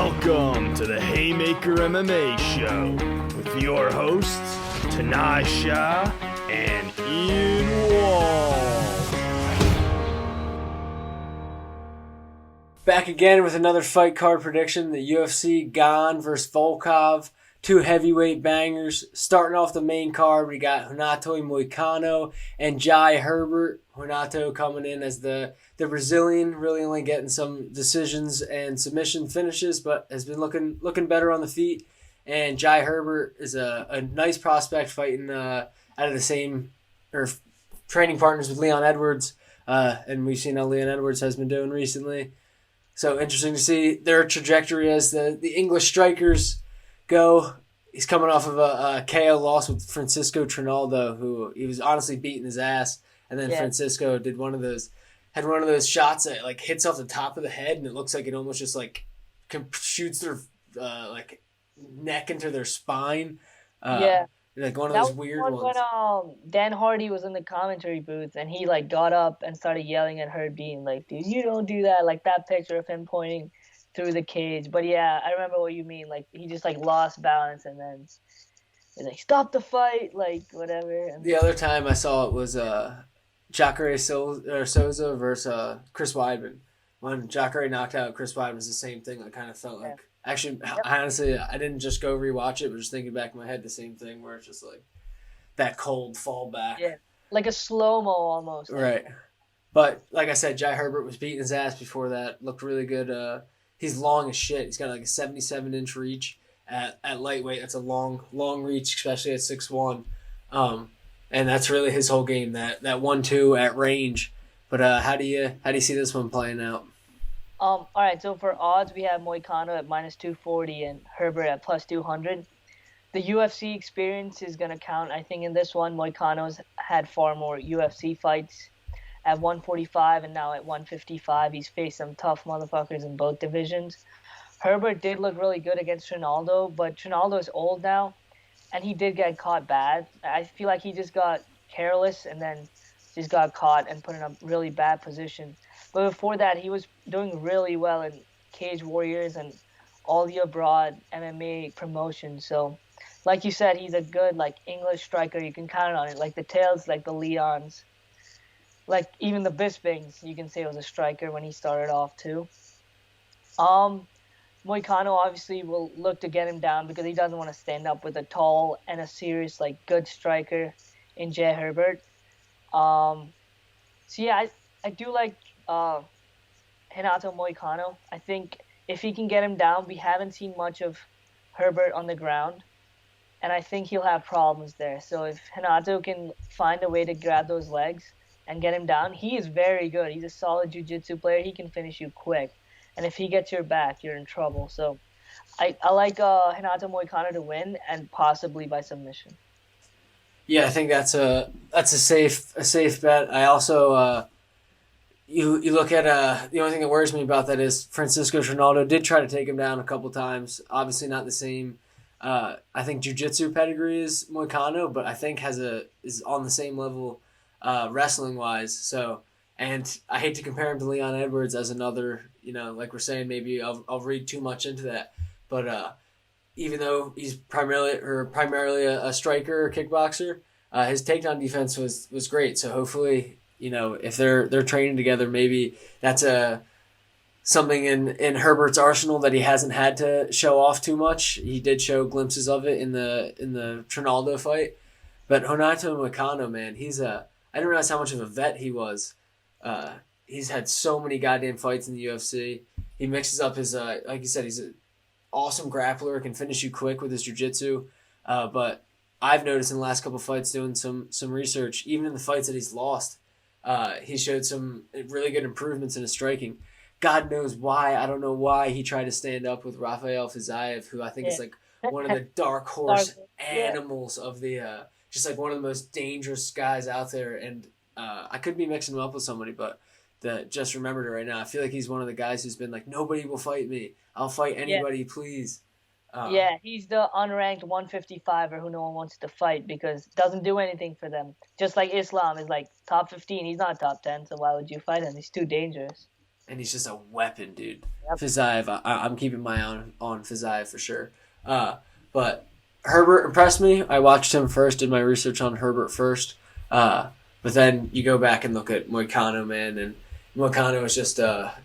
Welcome to the Haymaker MMA Show with your hosts, Tanai Shah and Ian Wall. Back again with another fight card prediction. The UFC Gane versus Volkov. Two heavyweight bangers. Starting off the main card, we got Renato Moicano and Jai Herbert. Renato coming in as the Brazilian, really only getting some decisions and submission finishes, but has been looking better on the feet. And Jai Herbert is a nice prospect fighting out of the same or training partners with Leon Edwards. And we've seen how Leon Edwards has been doing recently. So interesting to see their trajectory as the English strikers go. He's coming off of a KO loss with Francisco Trinaldo, who he was honestly beating his ass. And then Francisco had one of those shots that like hits off the top of the head, and it looks like it almost just like shoots their like neck into their spine. Like one of those weird ones. When Dan Hardy was in the commentary booth and he like got up and started yelling at Herb, being like, "Dude, you don't do that!" Like that picture of him pointing through the cage. But yeah, I remember what you mean. Like he just like lost balance and then he's like, "Stop the fight!" Like whatever. And the other time I saw it was Jacare Souza versus Chris Weidman. When Jacare knocked out Chris Weidman, it was the same thing. I kind of felt like. Actually, honestly, I didn't just go rewatch it, but just thinking back in my head, the same thing where it's just like that cold fall back. Yeah, like a slow-mo almost. Right. But like I said, Jai Herbert was beating his ass before that. Looked really good. He's long as shit. He's got like a 77-inch reach at lightweight. That's a long reach, especially at 6'1". And that's really his whole game, that 1-2 at range. But how do you see this one playing out? All right, so for odds, we have Moicano at -240 and Herbert at +200. The UFC experience is going to count, I think, in this one. Moicano's had far more UFC fights at 145 and now at 155. He's faced some tough motherfuckers in both divisions. Herbert did look really good against Trinaldo, but Trinaldo's old now, and he did get caught bad. I feel like he just got careless and then just got caught and put in a really bad position. But before that, he was doing really well in Cage Warriors and all the abroad MMA promotions. So, like you said, he's a good like English striker. You can count on it. Like the Tails, like the Leons, like even the Bispings, you can say was a striker when he started off too. Moicano obviously will look to get him down because he doesn't want to stand up with a tall and a serious, like good striker in Jai Herbert. So yeah, I do like Renato Moicano. I think if he can get him down, we haven't seen much of Herbert on the ground, and I think he'll have problems there. So if Renato can find a way to grab those legs and get him down, he is very good. He's a solid jiu-jitsu player. He can finish you quick, and if he gets your back, you're in trouble. So I like Renato Moicano to win and possibly by submission. Yeah, I think that's a safe bet. I also you look at the only thing that worries me about that is Francisco Trinaldo did try to take him down a couple times. Obviously not the same. I think jiu-jitsu pedigree is Moicano, but I think is on the same level wrestling wise. So, and I hate to compare him to Leon Edwards as another. Like we're saying, maybe I'll read too much into that, but even though he's primarily a striker or kickboxer, his takedown defense was great. So hopefully, if they're training together, maybe that's something in Herbert's arsenal that he hasn't had to show off too much. He did show glimpses of it in the Trinaldo fight, but Renato Moicano, man, I didn't realize how much of a vet he was. He's had so many goddamn fights in the UFC. He mixes up his like you said, he's an awesome grappler, can finish you quick with his jiu-jitsu. But I've noticed in the last couple of fights doing some research, even in the fights that he's lost, he showed some really good improvements in his striking. God knows why. I don't know why he tried to stand up with Rafael Fiziev, who I think is like one of the dark horse animals of the just like one of the most dangerous guys out there. And I could be mixing him up with somebody, but just remembered it right now. I feel like he's one of the guys who's been like, nobody will fight me. I'll fight anybody, please. He's the unranked 155er who no one wants to fight because doesn't do anything for them. Just like Islam is like top 15. He's not top 10, so why would you fight him? He's too dangerous. and he's just a weapon, dude. Yep. Fiziev, I'm keeping my eye on Fiziev for sure. But Herbert impressed me. I watched him first, did my research on Herbert first. But then you go back and look at Moicano, man, and Moicano is just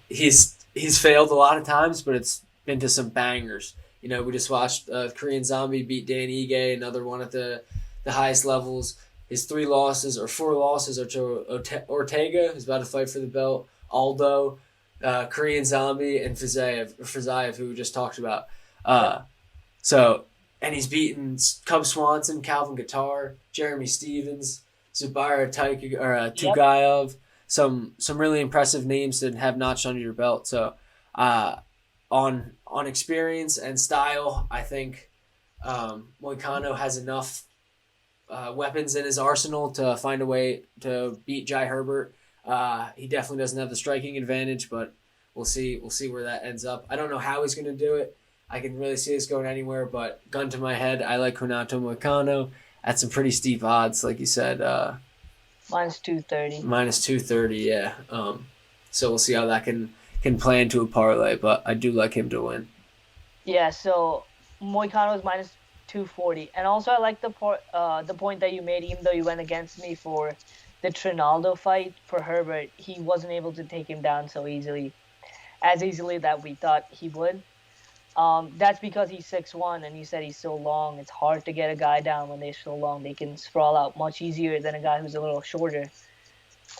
he's failed a lot of times, but it's been to some bangers. You know, we just watched Korean Zombie beat Dan Ige, another one at the highest levels. His 4 losses are to Ortega, who's about to fight for the belt, Aldo, Korean Zombie, and Fiziev, who we just talked about. And he's beaten Cub Swanson, Calvin Guitar, Jeremy Stevens, Zubair Tugayev, some really impressive names that have notched under your belt. So, on experience and style, I think Moicano has enough weapons in his arsenal to find a way to beat Jai Herbert. He definitely doesn't have the striking advantage, but we'll see where that ends up. I don't know how he's going to do it. I can really see this going anywhere, but gun to my head, I like Renato Moicano at some pretty steep odds, like you said. Minus 230. Minus 230, yeah. So we'll see how that can play into a parlay, but I do like him to win. Yeah, so Moicano is minus 240. And also I like the point that you made, even though you went against me for the Trinaldo fight for Herbert, he wasn't able to take him down so easily, as easily that we thought he would. That's because he's 6'1", and you said he's so long. It's hard to get a guy down when they're so long. They can sprawl out much easier than a guy who's a little shorter,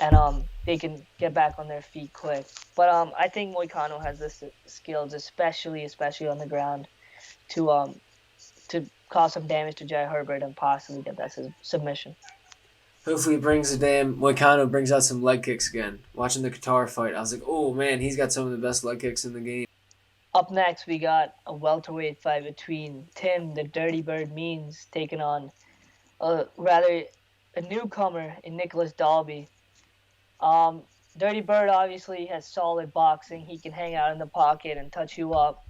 and they can get back on their feet quick. But I think Moicano has the skills, especially on the ground, to cause some damage to Jai Herbert and possibly get that submission. Hopefully Moicano brings out some leg kicks again. Watching the Qatar fight, I was like, oh man, he's got some of the best leg kicks in the game. Up next, we got a welterweight fight between Tim, the Dirty Bird Means, taking on a newcomer in Nicholas Dalby. Dirty Bird obviously has solid boxing. He can hang out in the pocket and touch you up.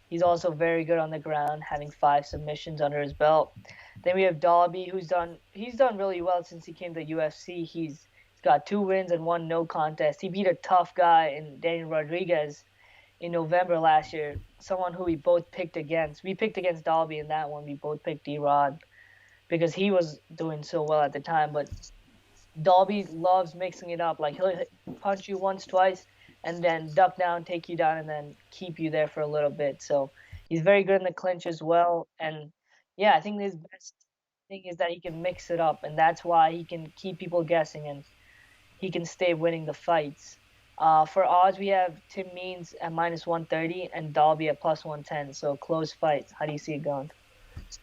He's also very good on the ground, having 5 submissions under his belt. Then we have Dalby, he's done really well since he came to UFC. He's got 2 wins and 1 no contest. He beat a tough guy in Daniel Rodriguez in November last year, someone who we both picked against. We picked against Dalby in that one. We both picked D-Rod because he was doing so well at the time. But Dalby loves mixing it up. Like, he'll punch you once, twice, and then duck down, take you down, and then keep you there for a little bit. So he's very good in the clinch as well. And, yeah, I think his best thing is that he can mix it up, and that's why he can keep people guessing and he can stay winning the fights. For odds, we have Tim Means at minus 130 and Dalby at plus 110. So close fight. How do you see it going?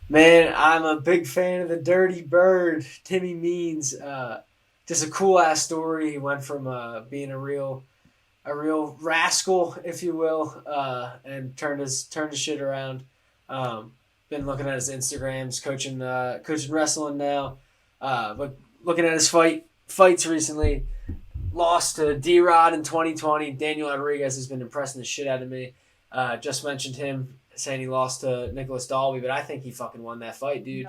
Man, I'm a big fan of the Dirty Bird, Timmy Means. Just a cool ass story. He went from being a real rascal, if you will, and turned his shit around. Been looking at his Instagrams, coaching wrestling now. But looking at his fights recently. Lost to D-Rod in 2020. Daniel Rodriguez has been impressing the shit out of me. Just mentioned him saying he lost to Nicholas Dalby, but I think he fucking won that fight, dude.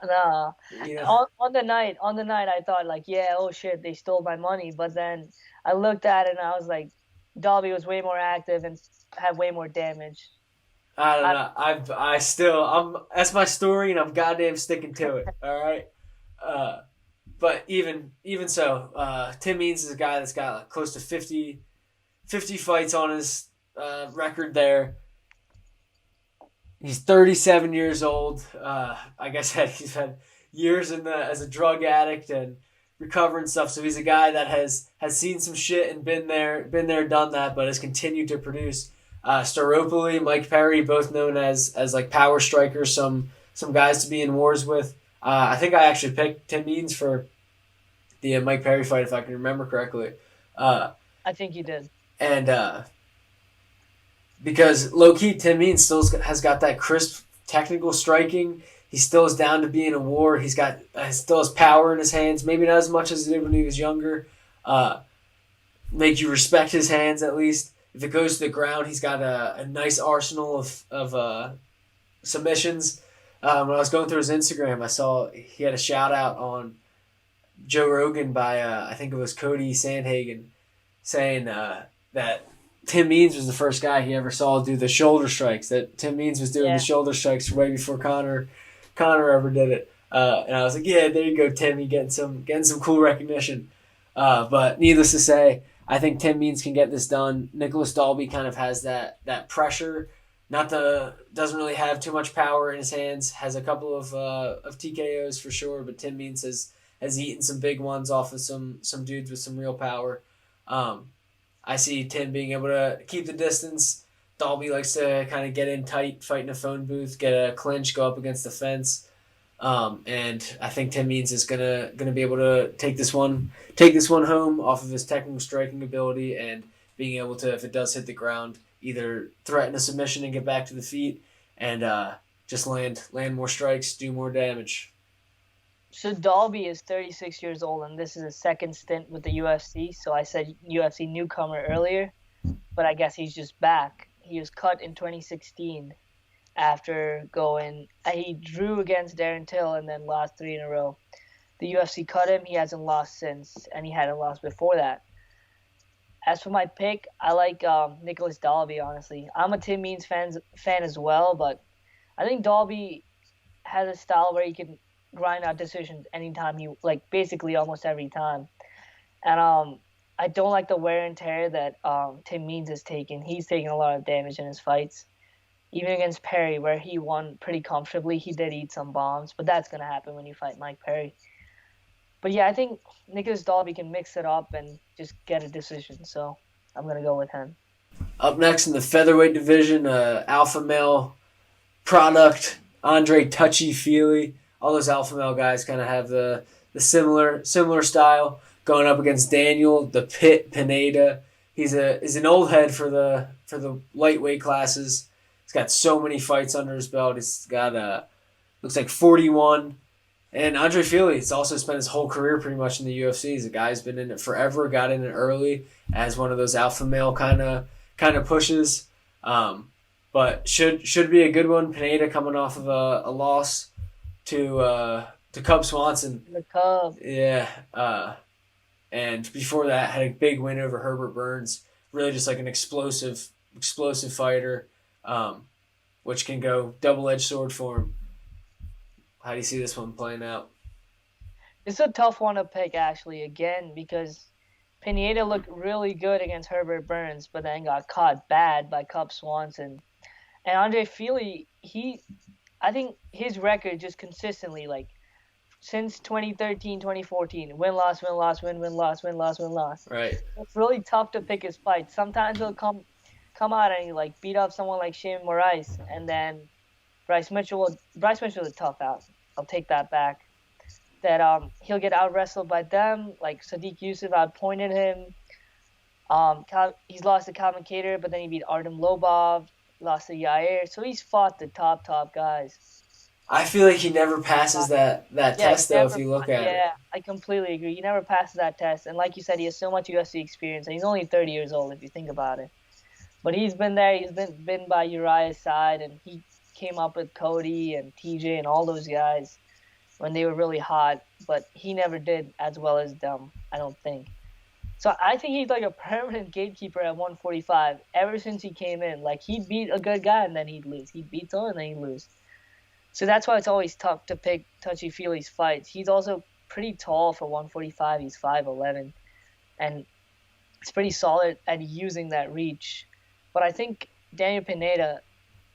Nah. You know? On the night, I thought like, yeah, oh shit, they stole my money. But then I looked at it and I was like, Dalby was way more active and had way more damage. I don't know. That's my story, and I'm goddamn sticking to it. All right. But even so, Tim Means is a guy that's got close to 50 fights on his record there. He's 37 years old. Like I said, he's had years as a drug addict and recovering stuff. So he's a guy that has seen some shit and been there, done that, but has continued to produce. Staropoli, Mike Perry, both known as like power strikers, some guys to be in wars with. I think I actually picked Tim Means for the Mike Perry fight, if I can remember correctly. I think you did. And because low-key, Tim Means still has got that crisp technical striking. He still is down to be in a war. He's got still has power in his hands, maybe not as much as he did when he was younger. Make you respect his hands, at least. If it goes to the ground, he's got a nice arsenal of submissions. When I was going through his Instagram, I saw he had a shout out on Joe Rogan by I think it was Cody Sandhagen, saying that that Tim Means was the first guy he ever saw do the shoulder strikes. That Tim Means was doing the shoulder strikes way before Connor ever did it. And I was like, yeah, there you go, Tim. You getting some cool recognition. But needless to say, I think Tim Means can get this done. Nicholas Dalby kind of has that pressure. Doesn't really have too much power in his hands. Has a couple of TKOs for sure, but Tim Means has eaten some big ones off of some dudes with some real power. I see Tim being able to keep the distance. Dalby likes to kind of get in tight, fight in a phone booth, get a clinch, go up against the fence. And I think Tim Means is gonna be able to take this one home off of his technical striking ability and being able to, if it does hit the ground, either threaten a submission and get back to the feet and just land more strikes, do more damage. So Dalby is 36 years old, and this is his second stint with the UFC. So I said UFC newcomer earlier, but I guess he's just back. He was cut in 2016 after he drew against Darren Till and then lost 3 in a row. The UFC cut him. He hasn't lost since, and he hadn't lost before that. As for my pick, I like Nicholas Dalby, honestly. I'm a Tim Means fan as well, but I think Dalby has a style where he can grind out decisions anytime basically almost every time. And I don't like the wear and tear that Tim Means has taken. He's taken a lot of damage in his fights. Even against Perry, where he won pretty comfortably, he did eat some bombs, but that's going to happen when you fight Mike Perry. But yeah, I think Nicholas Dalby can mix it up and just get a decision, so I'm going to go with him. Up next in the featherweight division, alpha male product, Andre Touchy-Feely. All those alpha male guys kind of have the similar style, going up against Daniel the Pit Pineda. He's an old head for the lightweight classes. He's got so many fights under his belt. He's got looks like 41. And Andre Feely has also spent his whole career pretty much in the UFC. He's a guy who's been in it forever, got in it early as one of those alpha male kind of pushes. But should be a good one. Pineda coming off of a loss to Cub Swanson. The Cub. Yeah. And before that, had a big win over Herbert Burns. Really just like an explosive fighter, which can go double-edged sword for him. How do you see this one playing out? It's a tough one to pick, actually, again, because Pineda looked really good against Herbert Burns, but then got caught bad by Cub Swanson. And Andre Feely, I think his record just consistently, since 2013, 2014, win-loss, win-loss, win-win-loss, win-loss, win-loss. Right. It's really tough to pick his fights. Sometimes he'll come out and he beat up someone like Shane Moraes, and then Bryce Mitchell is a tough out. I'll take that back. That he'll get out wrestled by them, like Sadiq Yusuf outpointed him. He's lost to Calvin Kattar, but then he beat Artem Lobov, lost to Yair. So he's fought the top guys. I feel like he never passes that test, though, if you look at it. Yeah, I completely agree. He never passes that test. And like you said, he has so much UFC experience. And he's only 30 years old, if you think about it. But he's been there. He's been by Uriah's side, and he came up with Cody and TJ and all those guys when they were really hot. But he never did as well as them, I don't think. So I think he's like a permanent gatekeeper at 145 ever since he came in. He'd beat a good guy, and then he'd lose. He'd beat someone, and then he'd lose. So that's why it's always tough to pick Touchy-Feely's fights. He's also pretty tall for 145. He's 5'11", and it's pretty solid at using that reach. But I think Daniel Pineda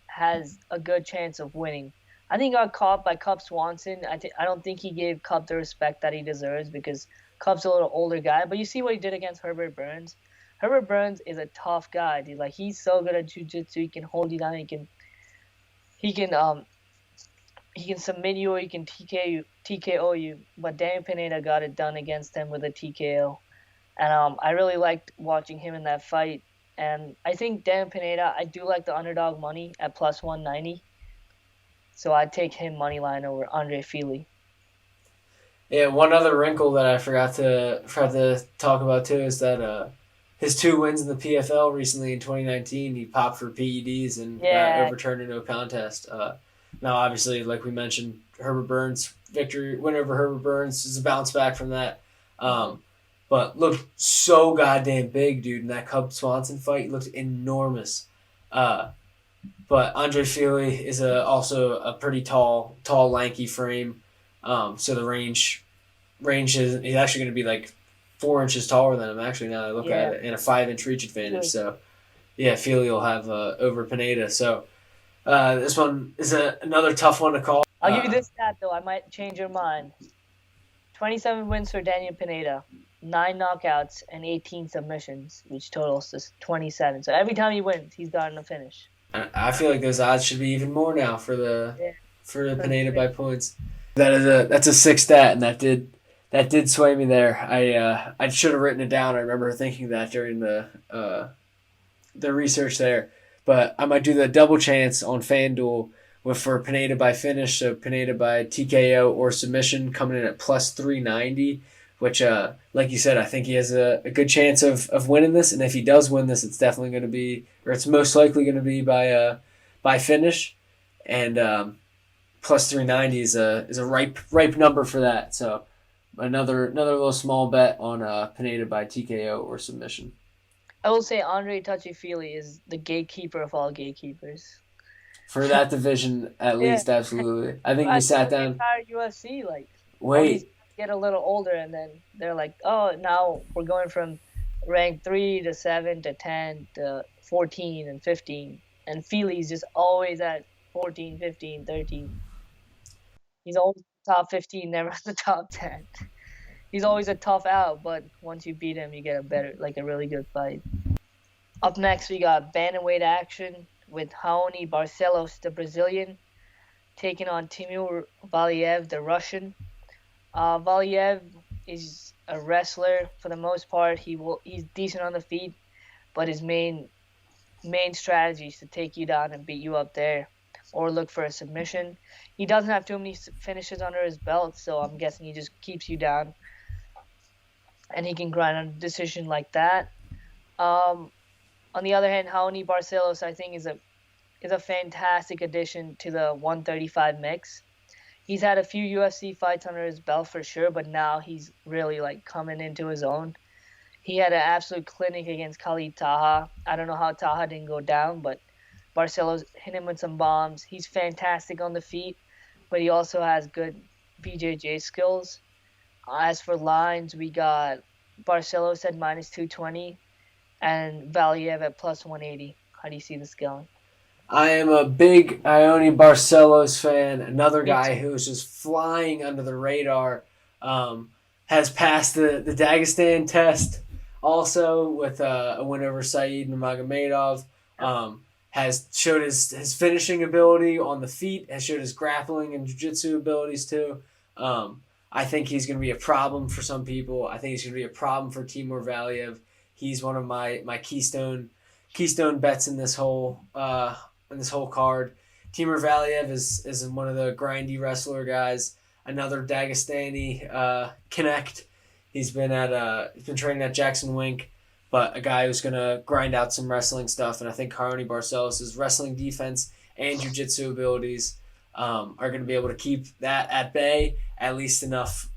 has a good chance of winning. I think he got caught by Cub Swanson. I don't think he gave Cub the respect that he deserves because Cub's a little older guy. But you see what he did against Herbert Burns. Herbert Burns is a tough guy, dude. He's so good at jiu-jitsu. He can hold you down. He can submit you or he can TKO you. But Daniel Pineda got it done against him with a TKO. And I really liked watching him in that fight. And I think Daniel Pineda, I do like the underdog money at plus 190. So I'd take him money line over Andre Feely. Yeah, one other wrinkle that I forgot to talk about too is that his 2 wins in the PFL recently in 2019, he popped for PEDs and got overturned into a contest. Now, obviously, like we mentioned, win over Herbert Burns is a bounce back from that. but looked so goddamn big, dude. In that Cub Swanson fight, he looked enormous. But Andre Fili is also a pretty tall, lanky frame. So the range is he's actually going to be like 4 inches taller than him. Actually, now that I look at it, and a 5-inch reach advantage. So yeah, Fili will have over Pineda. So this one is another tough one to call. I'll give you this stat though. I might change your mind. 27 wins for Daniel Pineda, 9 knockouts and 18 submissions, which totals to 27. So every time he wins, he's gotten a finish. I feel like those odds should be even more now for the Pineda by points. That's a sick stat, and that did sway me there. I should have written it down. I remember thinking that during the research there, but I might do the double chance on FanDuel for Pineda by finish, so Pineda by TKO or submission coming in at plus 390. Which, like you said, I think he has a good chance of winning this. And if he does win this, it's definitely going to be, or it's most likely going to be by finish. And plus 390 is a ripe number for that. So another little small bet on Pineda by TKO or submission. I will say Andre Touchy-Feely is the gatekeeper of all gatekeepers. For that division, at least, absolutely. I think he sat down. The entire UFC, wait. Get a little older, and then they're like, oh, now we're going from rank 3 to 7 to 10 to 14 and 15, and Feely's just always at 14, 15, 13. He's always top 15, never at the top 10. He's always a tough out, but once you beat him, you get a really good fight. Up next, we got bantamweight action with Raoni Barcelos, the Brazilian, taking on Timur Valiev, the Russian. Valiev is a wrestler for the most part. He's decent on the feet, but his main strategy is to take you down and beat you up there, or look for a submission. He doesn't have too many finishes under his belt, so I'm guessing he just keeps you down, and he can grind on a decision like that. On the other hand, Raoni Barcelos, I think, is a fantastic addition to the 135 mix. He's had a few UFC fights under his belt for sure, but now he's really coming into his own. He had an absolute clinic against Khalid Taha. I don't know how Taha didn't go down, but Barcelos hit him with some bombs. He's fantastic on the feet, but he also has good BJJ skills. As for lines, we got Barcelos at minus 220 and Valiev at plus 180. How do you see this going? I am a big Raoni Barcelos fan. Another guy who's just flying under the radar. Has passed the Dagestan test also with a win over Saeed Nurmagomedov. Has showed his finishing ability on the feet. Has showed his grappling and jiu-jitsu abilities too. I think he's going to be a problem for some people. I think he's going to be a problem for Timur Valiev. He's one of my keystone bets in this whole card. Timur Valiev is one of the grindy wrestler guys. Another Dagestani connect. He's been training at Jackson Wink, but a guy who's gonna grind out some wrestling stuff. And I think Raoni Barcelos' wrestling defense and jiu-jitsu abilities are going to be able to keep that at bay, at least enough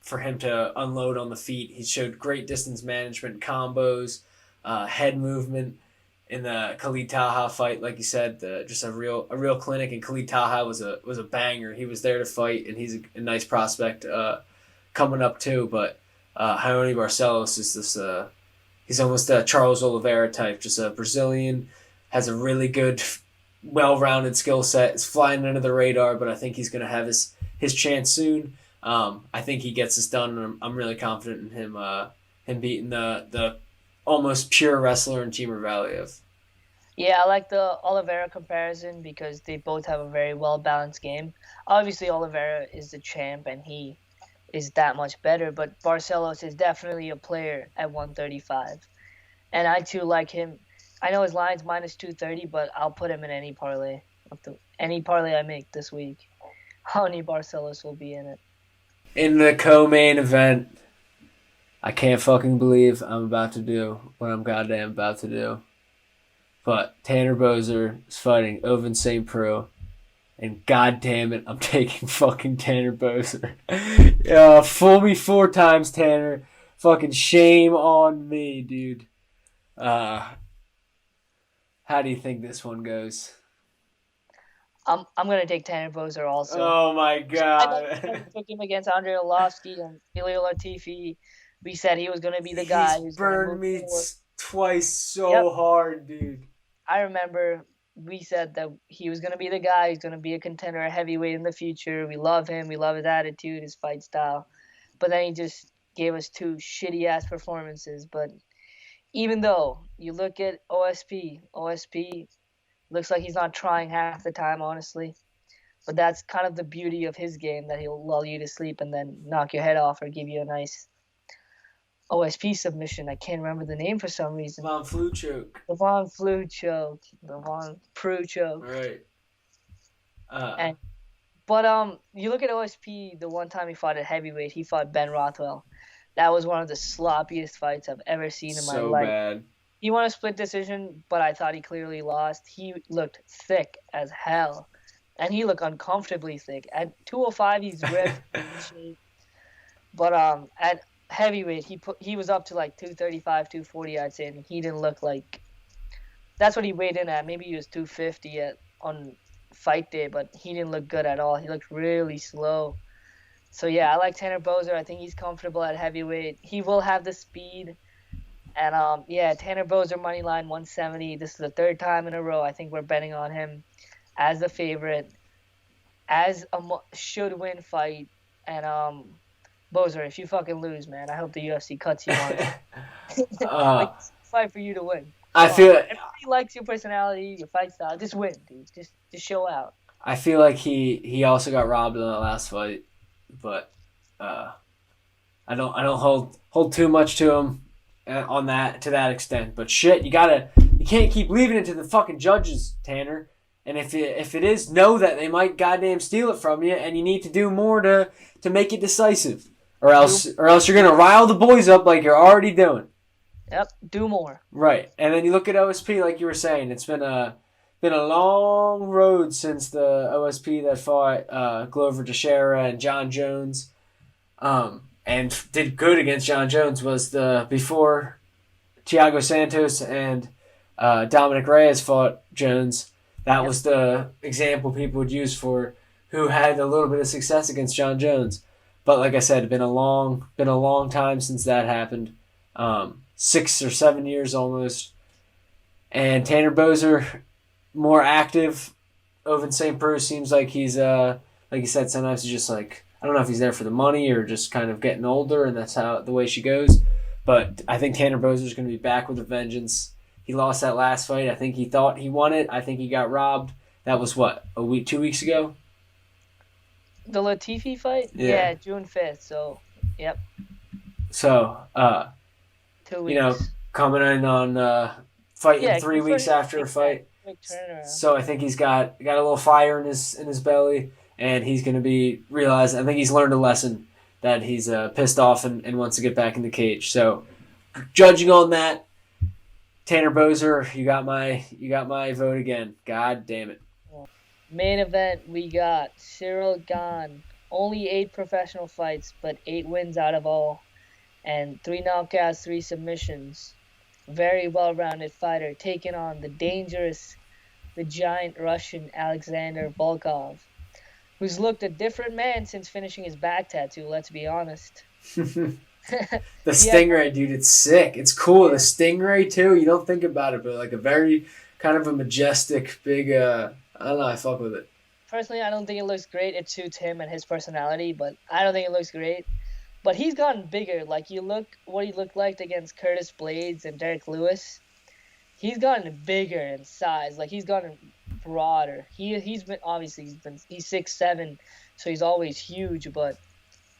for him to unload on the feet. He showed great distance management, combos, head movement in the Khalid Taha fight. Like you said, just a real clinic. And Khalid Taha was a banger. He was there to fight, and he's a nice prospect coming up too. But Raoni Barcelos is this. He's almost a Charles Oliveira type, just a Brazilian, has a really good, well-rounded skill set. Is flying under the radar, but I think he's going to have his chance soon. I think he gets this done, and I'm really confident in him beating the almost pure wrestler in Timur Valiev. Yeah, I like the Oliveira comparison because they both have a very well-balanced game. Obviously, Oliveira is the champ, and he is that much better, but Barcelos is definitely a player at 135. And I, too, like him. I know his line's minus 230, but I'll put him in any parlay. Any parlay I make this week, Raoni Barcelos will be in it. In the co-main event, I can't fucking believe I'm about to do what I'm goddamn about to do. But Tanner Boser is fighting Ovince St. Preux. And goddamn it, I'm taking fucking Tanner Boser. Fool me 4 times, Tanner. Fucking shame on me, dude. How do you think this one goes? I'm gonna take Tanner Boser also. Oh my I god. took him against Andrei Arlovsky and Ilya Latifi. We said he was gonna be the guy He's who's gonna burned move me forward. twice so hard, dude. I remember we said that he was gonna be the guy. He's gonna be a contender, a heavyweight in the future. We love him. We love his attitude, his fight style. But then he just gave us two shitty ass performances. But even though you look at OSP looks like he's not trying half the time, honestly. But that's kind of the beauty of his game, that he'll lull you to sleep and then knock your head off or give you a nice OSP submission. I can't remember the name for some reason. Von Flu choke. The Von Flu choke. The Von Pru choke. Right. But you look at OSP, the one time he fought at heavyweight, he fought Ben Rothwell. That was one of the sloppiest fights I've ever seen in my life. So bad. He won a split decision, but I thought he clearly lost. He looked thick as hell. And he looked uncomfortably thick. At 205, he's ripped. But at heavyweight, he was up to like 235, 240, I'd say, and he didn't look like. That's what he weighed in at. Maybe he was 250 on fight day, but he didn't look good at all. He looked really slow. So yeah, I like Tanner Boser. I think he's comfortable at heavyweight. He will have the speed. And Tanner Boser moneyline 170. This is the third time in a row I think we're betting on him as the favorite, as a should win fight. And Boser, if you fucking lose, man, I hope the UFC cuts you on it. Fight for you to win. I feel everybody likes your personality, your fight style. Just win, dude. Just show out. I feel like he also got robbed in that last fight, but I don't hold too much to him on that to that extent. But shit, you can't keep leaving it to the fucking judges, Tanner. And if it is, know that they might goddamn steal it from you, and you need to do more to make it decisive, or else you're gonna rile the boys up like you're already doing. Yep, do more. Right, and then you look at OSP, like you were saying, it's been a long road since the OSP that fought Glover Teixeira and John Jones, and did good against John Jones. Was the before Thiago Santos and Dominic Reyes fought Jones. That was the example people would use for who had a little bit of success against John Jones. But like I said, been a long time since that happened. 6 or 7 years almost. And Tanner Boser, more active. Oven St. Bruce seems like he's, like you said, sometimes he's just like, I don't know if he's there for the money or just kind of getting older, and that's the way she goes. But I think Tanner Boser's going to be back with a vengeance. He lost that last fight. I think he thought he won it. I think he got robbed. That was what, 2 weeks ago? The Latifi fight? Yeah, June 5th. So, yep. So, 2 weeks. Coming in on fighting 3 weeks after a fight. Quick turnaround. So I think he's got a little fire in his belly, and he's going to be realizing. I think he's learned a lesson that he's pissed off and wants to get back in the cage. So, judging on that, Tanner Boser, you got my vote again. God damn it. Main event, we got Cyril Gane. Only 8 professional fights, but 8 wins out of all. And 3 knockouts, 3 submissions. Very well-rounded fighter, taking on the giant Russian Alexander Volkov, who's looked a different man since finishing his back tattoo, let's be honest. The Stingray, dude, it's sick. It's cool. The Stingray, too, you don't think about it, but like a very kind of a majestic, big, I don't know, I fuck with it. Personally, I don't think it looks great. It suits him and his personality, but I don't think it looks great. But he's gotten bigger. Like, you look what he looked like against Curtis Blades and Derek Lewis. He's gotten bigger in size. Like, he's gotten broader. He's 6'7", so he's always huge, but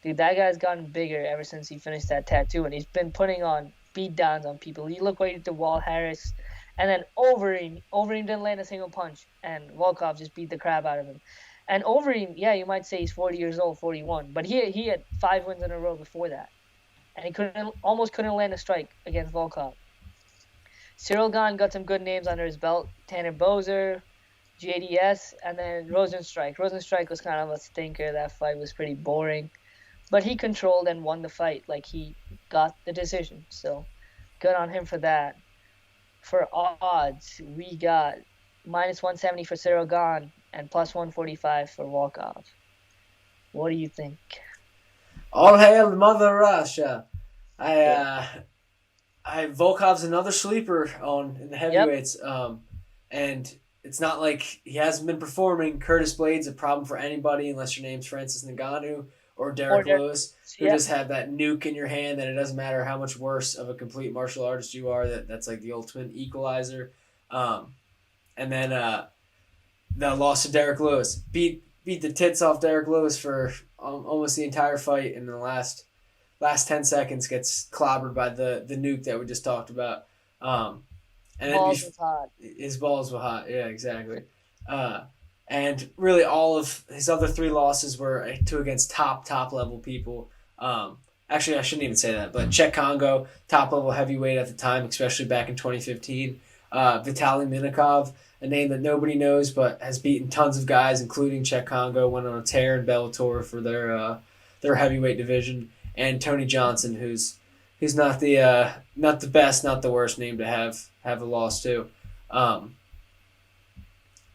dude, that guy's gotten bigger ever since he finished that tattoo, and he's been putting on beatdowns on people. You look what he did to Walt Harris, and then Overeem didn't land a single punch, and Volkov just beat the crap out of him. And Overeem, yeah, you might say he's 40 years old, 41, but he had 5 wins in a row before that, and he almost couldn't land a strike against Volkov. Cyril Gane got some good names under his belt: Tanner Boser, JDS, and then Rosenstrike. Rosenstrike was kind of a stinker. That fight was pretty boring. But he controlled and won the fight. Like, he got the decision. So good on him for that. For odds, we got -170 for Cyril Gane and +145 for Volkov. What do you think? All hail Mother Russia. Volkov's another sleeper in the heavyweights. And it's not like he hasn't been performing. Curtis Blade's a problem for anybody unless your name's Francis Ngannou or Derek Lewis, who just have that nuke in your hand that it doesn't matter how much worse of a complete martial artist you are. That's like the ultimate equalizer. And then the loss to Derek Lewis beat the tits off Derek Lewis for almost the entire fight, and in the last 10 seconds gets clobbered by the nuke that we just talked about. And balls was hot. His balls were hot. Yeah, exactly. And really all of his other 3 losses were against top level people. Actually, I shouldn't even say that, but Czech Congo, top level heavyweight at the time, especially back in 2015. Vitaly Minakov, a name that nobody knows, but has beaten tons of guys, including Czech Congo, went on a tear in Bellator for their heavyweight division. And Tony Johnson, who's not the best, not the worst name to have a loss to.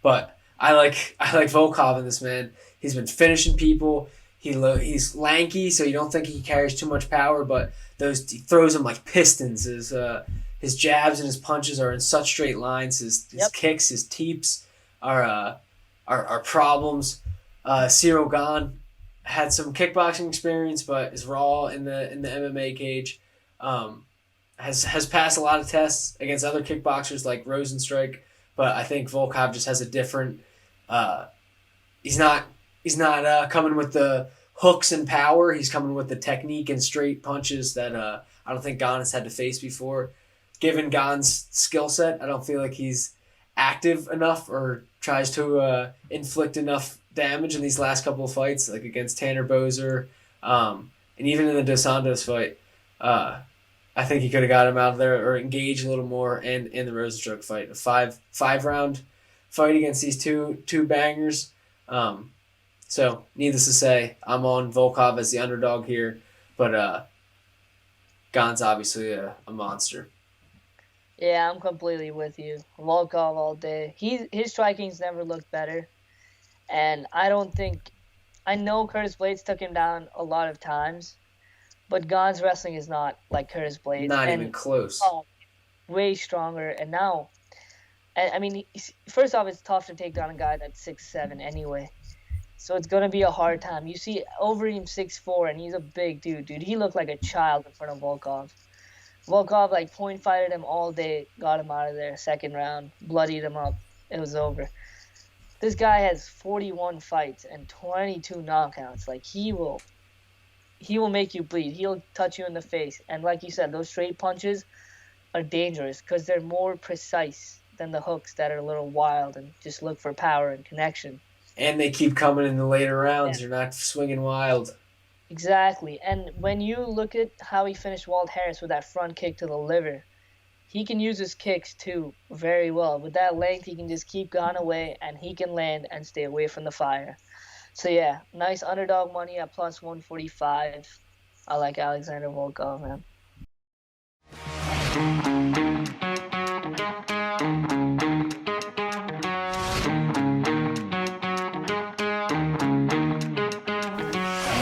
But I like Volkov in this, man. He's been finishing people. He's lanky, so you don't think he carries too much power, but he throws them like pistons. His jabs and his punches are in such straight lines. His kicks, his teeps are problems. Cyril Gane had some kickboxing experience, but is raw in the MMA cage. Has passed a lot of tests against other kickboxers like Rosenstrike, but I think Volkov just has a different. He's not coming with the hooks and power. He's coming with the technique and straight punches that I don't think Gane has had to face before. Given Gane's skill set, I don't feel like he's active enough or tries to inflict enough damage in these last couple of fights, like against Tanner Boser, and even in the Dos Santos fight. I think he could have got him out of there or engaged a little more in the Rosenstruck fight. A five round fight against these two bangers. So needless to say, I'm on Volkov as the underdog here, but Gane's obviously a monster. Yeah, I'm completely with you. Volkov all day. His striking's never looked better. And I know Curtis Blades took him down a lot of times, but Gane's wrestling is not like Curtis Blades. Not even close. Way stronger. And now, I mean, first off, it's tough to take down a guy that's 6'7" anyway. So it's going to be a hard time. You see Overeem 6'4", and he's a big dude. He looked like a child in front of Volkov. Volkov, like, point fighted him all day, got him out of there, second round, bloodied him up. It was over. This guy has 41 fights and 22 knockouts. Like, he will make you bleed. He'll touch you in the face. And like you said, those straight punches are dangerous because they're more precise than the hooks that are a little wild and just look for power and connection. And they keep coming in the later rounds. You're not swinging wild. Exactly. And when you look at how he finished Walt Harris with that front kick to the liver, he can use his kicks too very well. With that length, he can just keep going away, and he can land and stay away from the fire. So, yeah, nice underdog money at +145. I like Alexander Volkov, man.